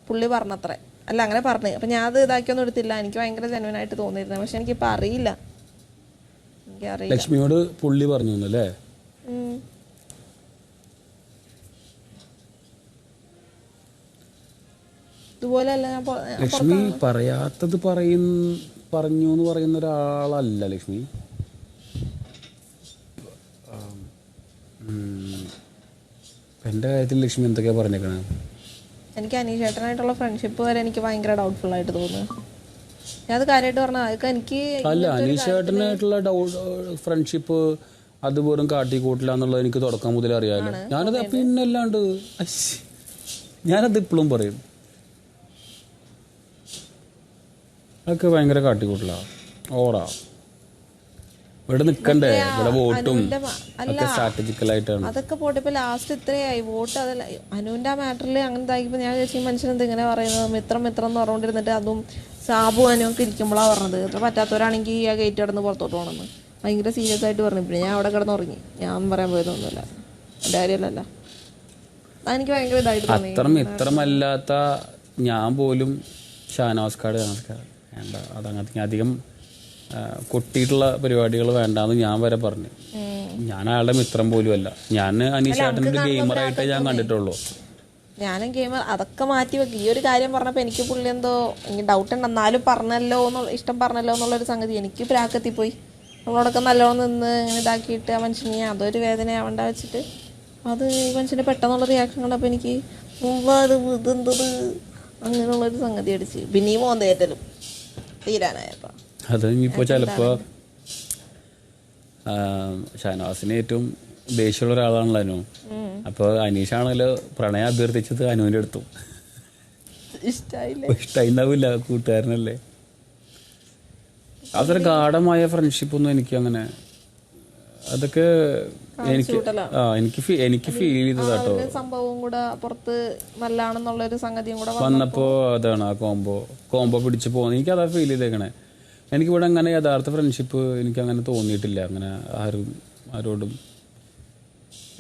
പുള്ളി പറഞ്ഞത്രേ. അല്ല അങ്ങനെ പറഞ്ഞു. അപ്പം ഞാൻ അത് ഇതാക്കിയൊന്നും എടുത്തില്ല. എനിക്ക് ഭയങ്കര ജെന്യുവനായിട്ട് തോന്നിയിരുന്നു. പക്ഷെ എനിക്കിപ്പോൾ അറിയില്ല. എനിക്കറിയില്ല. ലക്ഷ്മിയോട് പുള്ളി പറഞ്ഞു അല്ലേ? ഇതുപോലെ അല്ല ഞാൻ ലക്ഷ്മി പറയാത്തത് പറഞ്ഞു എന്ന് പറയുന്ന ഒരാളല്ല ലക്ഷ്മി. എൻ്റെ കാര്യത്തിൽ ലക്ഷ്മി എന്തൊക്കെയാ പറഞ്ഞേക്കണേ? എനിക്ക് അനീഷേട്ടനായിട്ടുള്ള ഫ്രണ്ട്ഷിപ്പ് വരെ എനിക്ക് ഭയങ്കര ഡൗട്ട്ഫുൾ ആയിട്ട് തോന്നുന്നു. ഞാൻ അത് കാര്യമായിട്ട് പറഞ്ഞാൽ അതൊക്കെ എനിക്ക് അല്ല, അനീഷേട്ടനായിട്ടുള്ള ഫ്രണ്ട്ഷിപ്പ് അത് വെറും കാട്ടിക്കൂട്ടില്ല എന്നുള്ളത് എനിക്ക് തുടക്കം മുതലേ അറിയാമല്ലോ. ഞാനത് പിന്നല്ലാണ്ട് ഞാനത് ഇപ്പോഴും പറയും. അതൊക്കെ ഭയങ്കര കാട്ടിക്കൂട്ടില്ല, ഓടാ. ഇവിടെ നിക്കണ്ടേ, ഇവിടെ വോട്ടും സ്ട്രാറ്റജിക്കലായിട്ടാണ്. അതൊക്കെ പോട്ടെ. ഇപ്പൊ ലാസ്റ്റ് ഇത്രയായി വോട്ട്. അതല്ല അനുവിന്റെ ആ മാറ്ററിൽ അങ്ങനെ ഇതാക്കിയപ്പോ ഞാൻ വിചാരിച്ചു മനുഷ്യൻ എന്ത് ഇങ്ങനെ പറയുന്നത്, മിത്രം എന്ന് പറഞ്ഞുകൊണ്ടിരുന്നിട്ട് അതും സാബു അനുവൊക്കെ ഇരിക്കുമ്പോഴാണ് പറഞ്ഞത്. ഇത്ര പറ്റാത്തവരാണെങ്കിൽ ആ ഗേറ്റ് കിടന്ന് പുറത്തോട്ട് പോകണമെന്ന് ഭയങ്കര സീരിയസ് ആയിട്ട് പറഞ്ഞു. പിന്നെ ഞാൻ അവിടെ കിടന്നുറങ്ങി. ഞാൻ പറയാൻ പോയതൊന്നുമില്ല, എൻ്റെ കാര്യമല്ലല്ലോ. അതെനിക്ക് ഭയങ്കര ഇതായിട്ട് തോന്നി. മിത്രമല്ലാത്ത ഞാൻ പോലും ഷാനവാസ്കാട് വേണ്ട, അതങ്ങനത്തെ അധികം കൊട്ടിയിട്ടുള്ള പരിപാടികൾ വേണ്ടാന്ന് ഞാൻ വരെ പറഞ്ഞു. ഞാൻ അയാളുടെ മിത്രം പോലും അല്ല. ഞാൻ അനീഷേട്ടൻ്റെ ഗെയിമറായിട്ടേ ഞാൻ കണ്ടിട്ടുള്ളൂ. ഞാനും ഗെയിമർ. അതൊക്കെ മാറ്റി വെക്കും. ഈ ഒരു കാര്യം പറഞ്ഞപ്പോൾ എനിക്ക് പുള്ളി എന്തോ എനിക്ക് ഡൗട്ട് ഉണ്ട്. എന്നാലും പറഞ്ഞല്ലോ എന്നുള്ള ഇഷ്ടം പറഞ്ഞല്ലോ എന്നുള്ളൊരു സംഗതി എനിക്ക് പ്രാക്കത്തിപ്പോയി. നമ്മളോടൊക്കെ നല്ലോണം നിന്ന് ഇങ്ങനെ ഇതാക്കിയിട്ട് ആ മനുഷ്യനെ അതൊരു വേദനയാവണ്ട വെച്ചിട്ട് അത് ഈ മനുഷ്യൻ്റെ പെട്ടെന്നുള്ള റിയാക്ഷൻ കണ്ടപ്പോൾ എനിക്ക് ഇതെന്തത് അങ്ങനെയുള്ളൊരു സംഗതി അടിച്ച് പിന്നെ ഈ മോന്തേറ്റലും തീരാനായപ്പോൾ അത് ഇനിയിപ്പോൾ ചിലപ്പോൾ ഷാനവാസിന് ഏറ്റവും ദേഷ്യമുള്ള ഒരാളാണല്ലോ അനു. അപ്പോൾ അനീഷാണല്ലോ പ്രണയം അഭ്യർത്ഥിച്ചത് അനുവിൻ്റെ അടുത്തും ഇഷ്ടമായിണ്ടാവില്ല, കൂട്ടുകാരനല്ലേ. അതൊരു ഗാഢമായ ഫ്രണ്ട്ഷിപ്പൊന്നും എനിക്ക് അങ്ങനെ അതൊക്കെ എനിക്ക് ഫീൽ ചെയ്തതാട്ടോ. സംഭവം കൂടെ പുറത്ത് നല്ലതാണെന്നുള്ളൊരു സംഗതിയും കൂടെ വന്നപ്പോൾ അതാണ് ആ കോംബോ പിടിച്ച് പോകുന്നത്. എനിക്കതാ ഫീൽ ചെയ്തേക്കണേ. എനിക്കിവിടെ അങ്ങനെ യഥാർത്ഥ ഫ്രണ്ട്ഷിപ്പ് എനിക്കങ്ങനെ തോന്നിയിട്ടില്ല. അങ്ങനെ ആരോടും.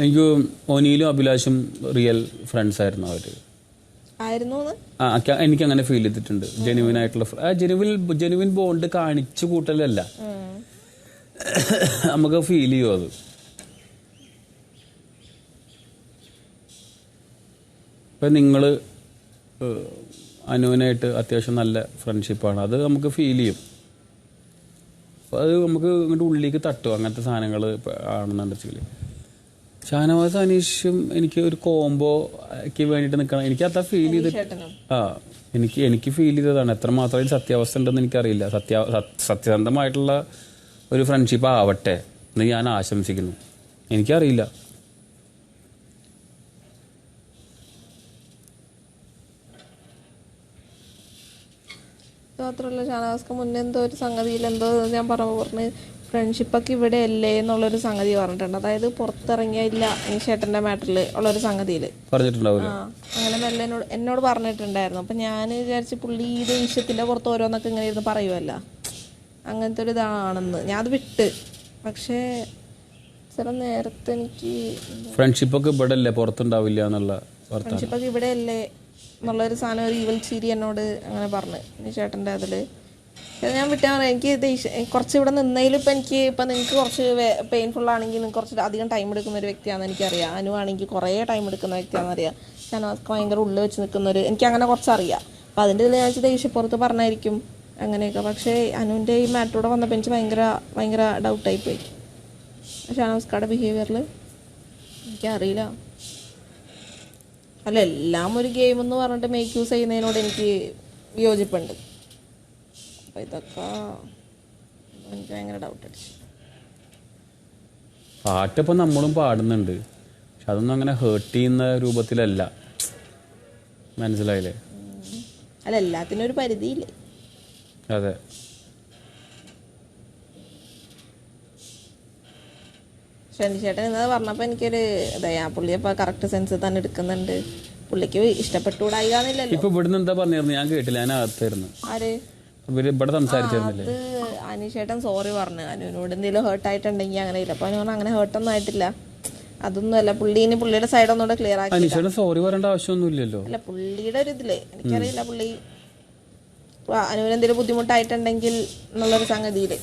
എനിക്ക് ഒനിയിലും അഭിലാഷും റിയൽ ഫ്രണ്ട്സ് ആയിരുന്നു അവർ. എനിക്കങ്ങനെ ഫീൽ ചെയ്തിട്ടുണ്ട്. ജെനുവിൻ ആയിട്ടുള്ള ജെനുവിൻ ബോണ്ട് കാണിച്ചു കൂട്ടലല്ല, നമുക്ക് ഫീൽ ചെയ്യും അത്. ഇപ്പം നിങ്ങൾ അനുവിനായിട്ട് അത്യാവശ്യം നല്ല ഫ്രണ്ട്ഷിപ്പാണ്, അത് നമുക്ക് ഫീൽ ചെയ്യും. അപ്പോൾ അത് നമുക്ക് ഇങ്ങോട്ട് ഉള്ളിലേക്ക് തട്ടും അങ്ങനത്തെ സാധനങ്ങൾ ആണെന്നുണ്ടെങ്കിൽ. ഷാനവാസ് അനീഷും എനിക്ക് ഒരു കോംബോക്ക് വേണ്ടിയിട്ട് നിൽക്കണം. എനിക്ക് അത്ര ഫീൽ ചെയ്തിട്ട് എനിക്ക് ഫീൽ ചെയ്തതാണ്. എത്രമാത്രം സത്യാവസ്ഥ ഉണ്ടെന്ന് എനിക്കറിയില്ല. സത്യസന്ധമായിട്ടുള്ള ഒരു ഫ്രണ്ട്ഷിപ്പ് ആവട്ടെ എന്ന് ഞാൻ ആശംസിക്കുന്നു. എനിക്കറിയില്ല. മാത്രമല്ല ഷാനവാസ്ക്ക് മുന്നേ എന്തോ ഒരു സംഗതിയിൽ എന്തോ ഞാൻ പറഞ്ഞ് ഫ്രണ്ട്ഷിപ്പൊക്കെ ഇവിടെ അല്ലേ എന്നുള്ളൊരു സംഗതി പറഞ്ഞിട്ടുണ്ട്. അതായത് പുറത്തിറങ്ങിയില്ല ഈ ചേട്ടൻ്റെ മാറ്ററിൽ ഉള്ളൊരു സംഗതിയിൽ അങ്ങനെ മെല്ലെ എന്നോട് പറഞ്ഞിട്ടുണ്ടായിരുന്നു. അപ്പം ഞാൻ വിചാരിച്ച് പുള്ളി ഇത് വിഷയത്തിൻ്റെ പുറത്ത് ഓരോന്നൊക്കെ ഇങ്ങനെ ഇരുന്ന് പറയുമല്ലോ, അങ്ങനത്തെ ഒരു ഇതാണെന്ന് ഞാൻ അത് വിട്ട്. പക്ഷേ ചില നേരത്തെ എനിക്ക് ഫ്രണ്ട്ഷിപ്പൊക്കെ ഇവിടെ അല്ലേ പുറത്തുണ്ടാവില്ല എന്നുള്ള ഫ്രണ്ട്ഷിപ്പൊക്കെ ഇവിടെ അല്ലേ എന്നുള്ളൊരു സാധനം ഒരു ഈവൽ ചിരി എന്നോട് അങ്ങനെ പറഞ്ഞു ഈ ചേട്ടൻ്റെ അതിൽ. ഞാൻ വിട്ടാൽ പറയാം എനിക്ക് കുറച്ച് ഇവിടെ നിന്നതിലും ഇപ്പം എനിക്ക് ഇപ്പം നിങ്ങൾക്ക് കുറച്ച് പെയിൻഫുൾ ആണെങ്കിൽ നിങ്ങൾക്ക് കുറച്ച് അധികം ടൈം എടുക്കുന്ന ഒരു വ്യക്തിയാണെന്ന് എനിക്കറിയാം. അനു ആണെങ്കിൽ കുറേ ടൈം എടുക്കുന്ന വ്യക്തിയാണെന്ന് അറിയാം. ഷാനവാസ്ക്ക് ഭയങ്കര ഉള്ളിൽ വെച്ച് നിൽക്കുന്നൊരു എനിക്കങ്ങനെ കുറച്ചറിയാം. അപ്പം അതിൻ്റെ ഇതിൽ ഞാൻ വെച്ചാൽ ദേഷ്യപ്പുറത്ത് പറഞ്ഞായിരിക്കും അങ്ങനെയൊക്കെ. പക്ഷേ അനുവിൻ്റെ ഈ മാറ്ററൂടെ വന്നപ്പോൾ എനിക്ക് ഭയങ്കര ഡൗട്ടായിപ്പോയി ഷാനവാസ്ക്കയുടെ ബിഹേവിയറിൽ. എനിക്കറിയില്ല. അല്ല എല്ലാം ഒരു ഗെയിം എന്ന് പറഞ്ഞിട്ട് മേക്ക് യൂസ് ചെയ്യുന്നതിനോട് എനിക്ക് വിയോജിപ്പുണ്ട്. അപ്പം ഇതൊക്കെ എനിക്ക് ഭയങ്കര ഡൗട്ട് അടിച്ചു. പാട്ടിപ്പോൾ നമ്മളും പാടുന്നുണ്ട്, പക്ഷെ അതൊന്നും അങ്ങനെ ഹേർട്ട് ചെയ്യുന്ന രൂപത്തിലല്ല. മനസ്സിലായില്ലേ? അല്ല എല്ലാത്തിനും ഒരു പരിധിയില്ലേ? അതെ. ചേട്ടൻ എന്നത് പറഞ്ഞപ്പോൾ എനിക്കൊരു ഇതാ പുള്ളി അപ്പോൾ കറക്റ്റ് സെൻസ് തന്നെ എടുക്കുന്നുണ്ട്. പുള്ളിക്ക് ഇഷ്ടപ്പെട്ടുകൂടായില്ലല്ലോ. ഇപ്പൊ ഇവിടുന്ന് എന്താ പറഞ്ഞിരുന്നു? ഞാൻ കേട്ടില്ല, ഞാൻ അകത്തായിരുന്നു. ആര് ഇവിടെ സംസാരിച്ചിരുന്നില്ലേ? അത് അനീഷേട്ടൻ സോറി പറഞ്ഞു അനുവിനോട് എന്തെങ്കിലും ഹേർട്ടായിട്ടുണ്ടെങ്കിൽ അങ്ങനെ ഇല്ല. അപ്പോൾ അനു പറഞ്ഞു അങ്ങനെ ഹേർട്ടൊന്നും ആയിട്ടില്ല, അതൊന്നുമല്ല, പുള്ളിയുടെ സൈഡ് ഒന്നുകൂടെ ക്ലിയർ ആക്കി. അനീഷയുടെ സോറി പറയേണ്ട ആവശ്യമൊന്നുമില്ലല്ലോ. അല്ല, പുള്ളിയുടെ ഒരു ഇതില് എനിക്കറിയില്ല, പുള്ളി അനുവിന് എന്തെങ്കിലും ബുദ്ധിമുട്ടായിട്ടുണ്ടെങ്കിൽ എന്നുള്ളൊരു സംഗതിയില്.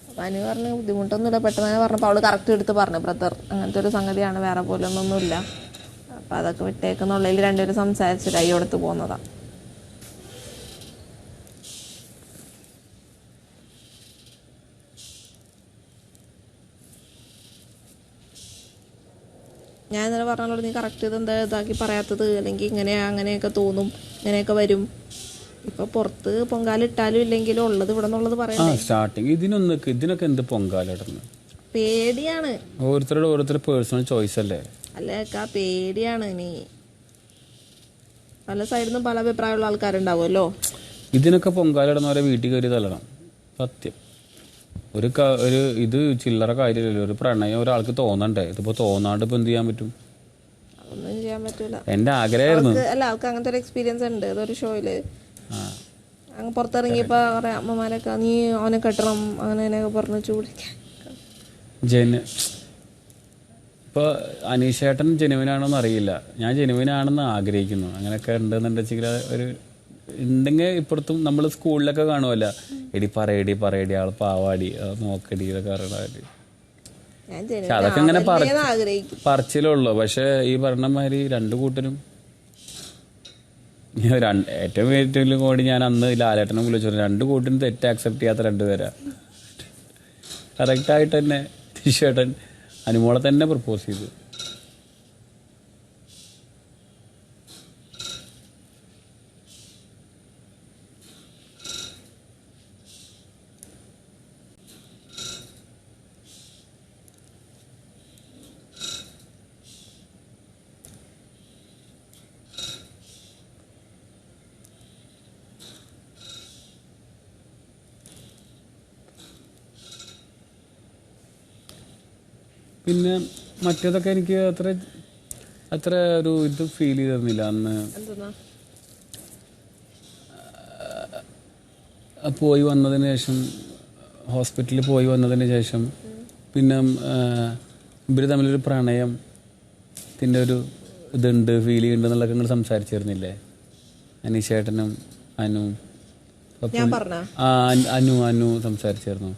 അപ്പൊ അനു പറഞ്ഞ് ബുദ്ധിമുട്ടൊന്നുമില്ല, പെട്ടെന്ന് പറഞ്ഞപ്പോൾ അവള് കറക്റ്റ് എടുത്ത് പറഞ്ഞു, ബ്രദർ അങ്ങനത്തെ ഒരു സംഗതിയാണ്, വേറെ പോലെ ഒന്നുമില്ല, അപ്പൊ അതൊക്കെ വിട്ടേക്കുന്നുള്ളതിൽ രണ്ടുപേരും സംസാരിച്ച് കൈ കൊടുത്ത് പോകുന്നതാ. ഞാൻ ഇന്നലെ പറഞ്ഞോളൂ, നീ കറക്റ്റ് ഇതെന്താ ഇതാക്കി പറയാത്തത്, അല്ലെങ്കിൽ ഇങ്ങനെയാ അങ്ങനെയൊക്കെ തോന്നും, ഇങ്ങനെയൊക്കെ വരും. ഇപ്പൊ പുറത്ത് പൊങ്കാലിട്ടാലും ഇല്ലെങ്കിലും ഉള്ളത് ഇവിടെ നിന്നുള്ളത് പറയാം. സ്റ്റാർട്ടിങ് ഇതിനൊക്കെ എന്ത് പൊങ്കാലിടുന്നു? പേടിയാണ്, ഓരോരുത്തരുടെ പേഴ്സണൽ ചോയ്സ് അല്ലേ. അല്ലേക്കാ പേടിയാണ്. നീ പല സൈഡിൽ നിന്നും പല അഭിപ്രായമുള്ള ആൾക്കാരുണ്ടാവുമല്ലോ. ഇതിനൊക്കെ പൊങ്കാലിടുന്നവരെ വീട്ടിൽ കയറി തല്ലണം, സത്യം. ഒരു ഇത് ചില്ലറ കാര്യമില്ലല്ലോ. ഒരു പ്രണയം ഒരാൾക്ക് തോന്നണ്ടേ? ഇതിപ്പോ തോന്നാണ്ട് ഇപ്പൊ എന്ത് ചെയ്യാൻ പറ്റും? ഒന്നും ചെയ്യാൻ പറ്റൂല. എന്റെ ആഗ്രഹമായിരുന്നു. അല്ല, ആൾക്ക് അങ്ങനത്തെ ഒരു എക്സ്പീരിയൻസ് ഉണ്ട്. അതൊരു ഷോയില് അങ്ങ് പുറത്തിറങ്ങിയപ്പോ കുറെ അമ്മമാരൊക്കെ നീ അവനെ കെട്ടണം അങ്ങനെയൊക്കെ പറഞ്ഞു ചൂടിക്കാൻ. ഇപ്പൊ അനീഷേട്ടൻ ജെനുവിനാണോന്ന് അറിയില്ല, ഞാൻ ജെനുവിനാണെന്ന് ആഗ്രഹിക്കുന്നു. അങ്ങനെയൊക്കെ ഉണ്ടെന്നുണ്ടെങ്കിൽ ഒരു ഉണ്ടെങ്കിൽ ഇപ്പുറത്തും നമ്മൾ സ്കൂളിലൊക്കെ കാണുമല്ല, എടി പറയടി ആൾ പാവാടി നോക്കടി ഇതൊക്കെ അറിയണ. അതൊക്കെ ഇങ്ങനെ പറച്ചിലുള്ളൂ. പക്ഷെ ഈ പറഞ്ഞമാതിരി രണ്ടു കൂട്ടരും ഏറ്റവും കൂടി ഞാൻ അന്ന് ലാലേട്ടനെ വിളിച്ചു, രണ്ടു കൂട്ടരും തെറ്റ് ആക്സെപ്റ്റ് ചെയ്യാത്ത രണ്ടുപേരാ. കറക്റ്റായിട്ട് തന്നെ തീർച്ചയായിട്ടും അനുമോളെ തന്നെ പ്രപ്പോസ് ചെയ്തു. പിന്നെ മറ്റേതൊക്കെ എനിക്ക് അത്ര ഒരു ഇത് ഫീൽ ചെയ്തിരുന്നില്ല അന്ന്. പോയി വന്നതിന് ശേഷം, ഹോസ്പിറ്റലിൽ പോയി വന്നതിന് ശേഷം പിന്നെ ഇവർ തമ്മിലൊരു പ്രണയത്തിൻ്റെ ഒരു ഇതുണ്ട്, ഫീൽ ചെയ്യുന്നുണ്ട് എന്നുള്ളതൊക്കെ നിങ്ങൾ സംസാരിച്ചിരുന്നില്ലേ? അനീഷേട്ടനും അനുവും അനു സംസാരിച്ചിരുന്നു.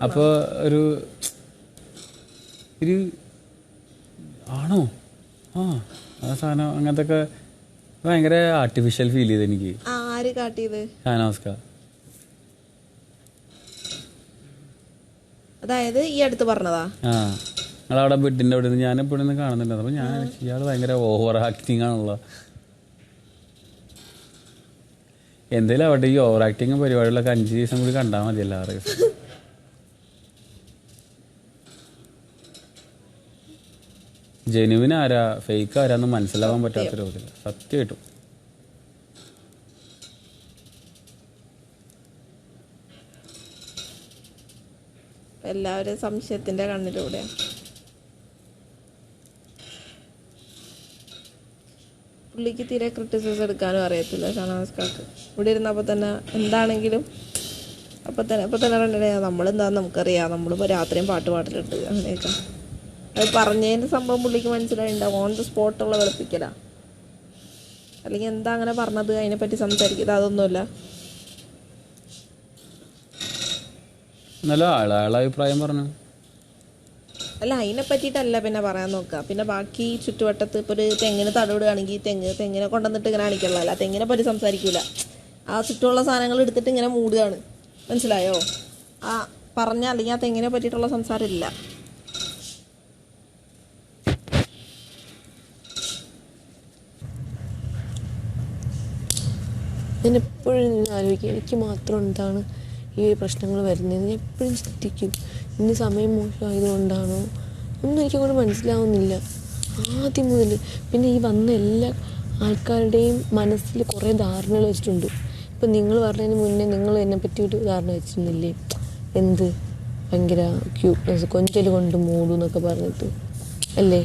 അപ്പോൾ ഒരു ആണോ ആ സാധനം അങ്ങനത്തെ ഒക്കെ ഭയങ്കര ആർട്ടിഫിഷ്യൽ ഫീൽ ചെയ്ത് എനിക്ക്. ഷാനവാസ്ക അതായത് ഈ അടുത്ത് പറഞ്ഞതാ. നിങ്ങളവിടെ ബെഡിന്റെ അവിടെ നിന്ന് ഞാൻ എപ്പോഴും കാണുന്നുണ്ട്. അപ്പൊ ഞാൻ ഇയാൾ ഭയങ്കര ഓവർ ആക്ടിങ് ആണല്ലോ. എന്തായാലും അവിടെ ഈ ഓവർ ആക്ടിങ് പരിപാടികളൊക്കെ 5 ദിവസം കൂടി കണ്ടാൽ മതി എല്ലാവരും. ജെനുവിൻ ആരാ ഫേക്ക് ആരാന്ന് മനസ്സിലാവാൻ പറ്റാത്തൊരു ഇതില്ല, സത്യമായിട്ടും. എല്ലാവരും സംശയത്തിന്റെ കണ്ണിലൂടെ. പുള്ളിക്ക് തീരെ ക്രിറ്റിസിസം എടുക്കാനും അറിയത്തില്ല ഷാനവാസ്കാക്ക്. ഇവിടെ ഇരുന്നപ്പോൾ തന്നെ എന്താണെങ്കിലും അപ്പൊ തന്നെ കണ്ടിട്ട് നമ്മളെന്താന്ന് നമുക്കറിയാം, നമ്മളിപ്പോൾ രാത്രിയും പാട്ടിലുണ്ട് അങ്ങനെയൊക്കെ. അത് പറഞ്ഞതിൻ്റെ സംഭവം പുള്ളിക്ക് മനസ്സിലായിണ്ടാവും. ഓൺ ദ സ്പോട്ടുള്ള വെളുപ്പിക്കല, അല്ലെങ്കിൽ എന്താ അങ്ങനെ പറഞ്ഞത് അതിനെപ്പറ്റി സംസാരിക്കുന്നത് അതൊന്നുമില്ല. നല്ല അഭിപ്രായം പറഞ്ഞു. അല്ല, അതിനെ പറ്റിയിട്ടല്ല പിന്നെ പറയാൻ നോക്കുക. പിന്നെ ബാക്കി ചുറ്റുവട്ടത്ത് ഇപ്പോൾ ഒരു തെങ്ങിന് തടവിടുകയാണെങ്കിൽ തെങ്ങിനെ കൊണ്ടുവന്നിട്ട് ഇങ്ങനെ കാണിക്കണമല്ല, തെങ്ങിനെ പറ്റി സംസാരിക്കൂല. ആ ചുറ്റുമുള്ള സാധനങ്ങൾ എടുത്തിട്ട് ഇങ്ങനെ മൂടുകയാണ്, മനസ്സിലായോ? ആ പറഞ്ഞ അല്ലെങ്കിൽ ആ തെങ്ങിനെ പറ്റിയിട്ടുള്ള സംസാരം ഇല്ല. ഞാൻ എപ്പോഴും ആലോചിക്കും, എനിക്ക് മാത്രം എന്താണ് ഈ പ്രശ്നങ്ങൾ വരുന്നതെന്ന് ഞാൻ എപ്പോഴും ചിന്തിക്കും. ഇന്ന് സമയം മോശമായതുകൊണ്ടാണോ ഒന്നും എനിക്കങ്ങോട്ട് മനസ്സിലാവുന്നില്ല ആദ്യം മുതൽ. പിന്നെ ഈ വന്ന എല്ലാ ആൾക്കാരുടെയും മനസ്സിൽ കുറേ ധാരണകൾ വെച്ചിട്ടുണ്ട്. ഇപ്പം നിങ്ങൾ പറഞ്ഞതിന് മുന്നേ നിങ്ങൾ എന്നെപ്പറ്റി ഒരു ധാരണ വെച്ചിരുന്നില്ലേ, എന്ത് ഭയങ്കര ക്യൂട്ട്നെസ്, കൊഞ്ചൽ കൊണ്ട് മൂടും എന്നൊക്കെ പറഞ്ഞിട്ട് അല്ലേ?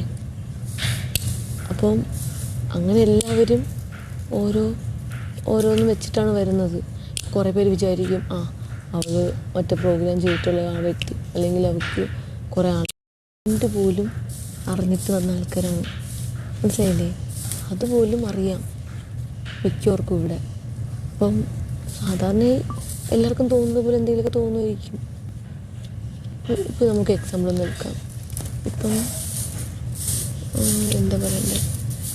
അപ്പം അങ്ങനെ എല്ലാവരും ഓരോന്ന് വെച്ചിട്ടാണ് വരുന്നത്. കുറേ പേര് വിചാരിക്കും അവൾ മറ്റേ പ്രോഗ്രാം ചെയ്തിട്ടുള്ള ആ വ്യക്തി, അല്ലെങ്കിൽ അവൾക്ക് കുറേ ആളുണ്ട് പോലും അറിഞ്ഞിട്ട് വന്ന ആൾക്കാരാണ്, മനസ്സിലായില്ലേ? അതുപോലും അറിയാം മിക്കവർക്കും ഇവിടെ. അപ്പം സാധാരണ എല്ലാവർക്കും തോന്നുന്ന പോലെ എന്തെങ്കിലുമൊക്കെ തോന്നുമായിരിക്കും. ഇപ്പം നമുക്ക് എക്സാമ്പിൾ ഒന്ന് എടുക്കാം. ഇപ്പം എന്താ പറയണ്ടേ,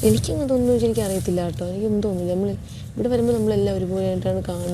എനിക്കങ്ങനെ തോന്നുന്നു വെച്ചാൽ എനിക്ക് അറിയത്തില്ല കേട്ടോ, എനിക്കൊന്നും തോന്നില്ല. നമ്മൾ ഇവിടെ വരുമ്പോൾ നമ്മളെല്ലാം ഒരുപോലെ ആയിട്ടാണ് കാണുന്നത്.